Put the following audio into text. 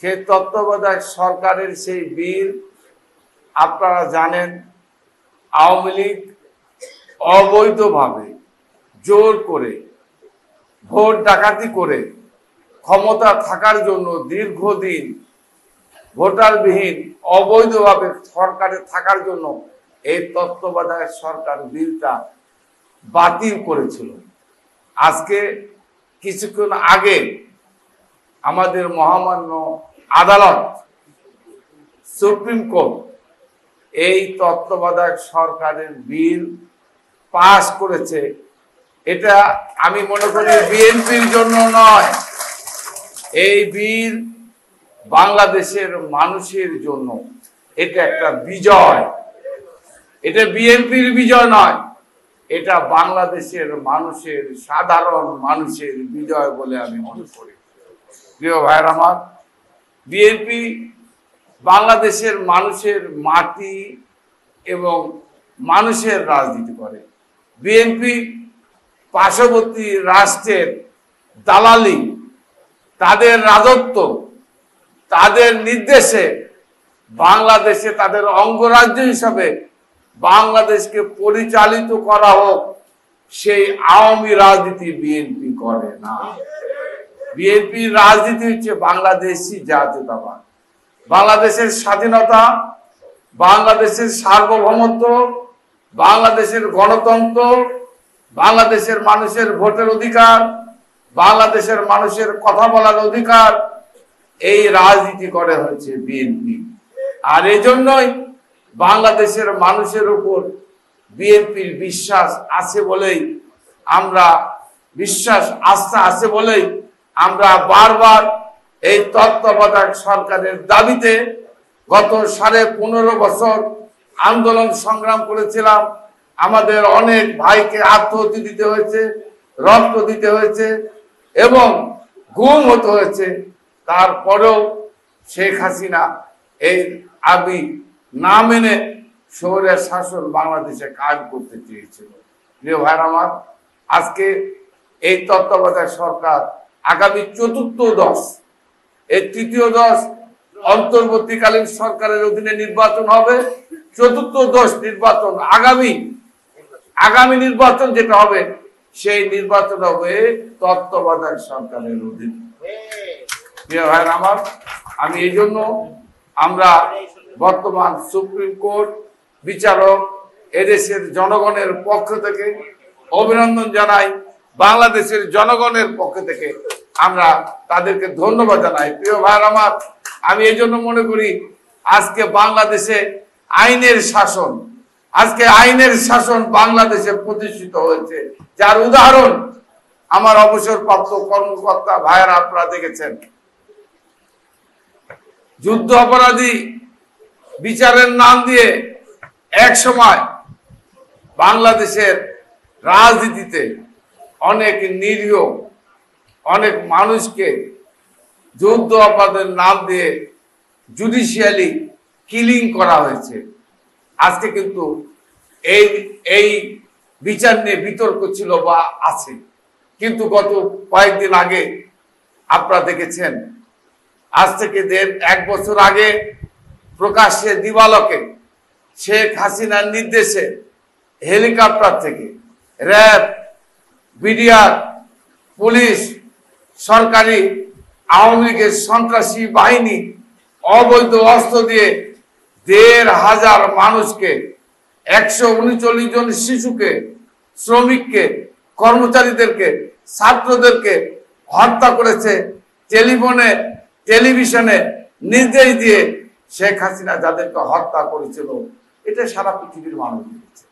সেই তত্ত্বাবধায়ক সরকারের সেই বিল আপনারা জানেন আওয়ামী লীগ অবৈধভাবে জোর করে ভোট ডাকাতি করে ক্ষমতা থাকার জন্য দীর্ঘদিন ভোটারবিহীন অবৈধভাবে সরকারে থাকার জন্য এই তত্ত্বাবধায়ক সরকার বিলটা বাতিল করেছিল। আজকে কিছুক্ষণ আগে আমাদের মহামান্য আদালত সুপ্রিম কোর্ট এই তত্ত্বাবধায়ক সরকারের বিল পাস করেছে। এটা আমি মনে করি বিএনপির জন্য নয়, এই বিল বাংলাদেশের মানুষের জন্য। এটা একটা বিজয়, এটা বিএনপির বিজয় নয়, এটা বাংলাদেশের মানুষের, সাধারণ মানুষের বিজয় বলে আমি মনে করি। প্রিয় ভাইয়ের আমার, বিএনপি বাংলাদেশের মানুষের মাটি এবং মানুষের রাজনীতি করে। বিএনপি পার্শ্ববর্তী রাষ্ট্রের দালালি, তাদের রাজত্ব, তাদের নির্দেশে বাংলাদেশে তাদের অঙ্গরাজ্য হিসাবে বাংলাদেশকে পরিচালিত করা হোক, সেই আওয়ামী রাজনীতি বিএনপি করে না। বিএনপির রাজনীতি হচ্ছে বাংলাদেশি জাতীয়তাবাদ, বাংলাদেশের স্বাধীনতা, বাংলাদেশের সার্বভৌমত্ব, বাংলাদেশের গণতন্ত্র, বাংলাদেশের মানুষের ভোটের অধিকার, বাংলাদেশের মানুষের কথা বলার অধিকার, এই রাজনীতি করে হচ্ছে বিএনপি। আর এই জন্যই বাংলাদেশের মানুষের উপর বিএনপির বিশ্বাস আছে বলেই আমরা আস্থা আছে বলেই আমরা বারবার এই তত্ত্বাবধায়ক সরকারের দাবিতে গত 15.5 বছর আন্দোলন সংগ্রাম করেছিলাম। আমাদের অনেক ভাইকে আত্মহত্যা দিতে হয়েছে, রক্ত দিতে হয়েছে এবং গুম হতে হয়েছে। তারপরেও শেখ হাসিনা এই দাবি না মেনে শহরের শাসন বাংলাদেশে কাজ করতে চেয়েছিল। প্রিয় ভাইরা আমার, আজকে এই তত্ত্বাবধায়ক সরকার আগামী 4th 10, এই 3য় 10 অন্তর্বর্তীকালীন সরকারের অধীনে নির্বাচন হবে। 4th 10 নির্বাচন, আগামী নির্বাচন যেটা হবে, সেই নির্বাচন হবে তত্ত্বাবধায়ক সরকারের অধীনে। প্রিয় ভাইরা আমার, আমি এই জন্য আমরা বর্তমান সুপ্রিম কোর্ট বিচারক এদেশের জনগণের পক্ষ থেকে অভিনন্দন জানাই, বাংলাদেশের জনগণের পক্ষ থেকে আমরা তাদেরকে ধন্যবাদ জানাই। প্রিয় ভাইরা আমার, আমি এই জন্য মনে করি আজকে বাংলাদেশে আইনের শাসন বাংলাদেশে প্রতিষ্ঠিত হয়েছে, যার উদাহরণ আমার অবসরপ্রাপ্ত কর্মকর্তা ভাইয়েরা আপনারা দেখেছেন। যুদ্ধ অপরাধী বিচারের নাম দিয়ে এক সময় বাংলাদেশের রাজনীতিতে অনেক নিরীহ অনেক মানুষকে যুদ্ধ অপরাধের নাম দিয়ে জুডিশিয়ালি কিলিং করা হয়েছে। আজকে কিন্তু এই বিচার নিয়ে বিতর্ক ছিল বা আছে, কিন্তু গত কয়েকদিন আগে আপনারা দেখেছেন, আজ থেকে 1.5 বছর আগে প্রকাশ্যে দিবালোকে শেখ হাসিনার নির্দেশে হেলিকপ্টার থেকে র্যাব, বিডিআর, পুলিশ, সরকারি আওয়ামী লীগের সন্ত্রাসী বাহিনী অবৈধ অস্ত্র দিয়ে 1,500 মানুষকে, 139 জন শিশুকে, শ্রমিককে, কর্মচারীদেরকে, ছাত্রদেরকে হত্যা করেছে। টেলিভিশনে নির্দেশ দিয়ে শেখ হাসিনা যাদেরকে হত্যা করেছিল, এটা সারা পৃথিবীর মানুষ দেখেছে।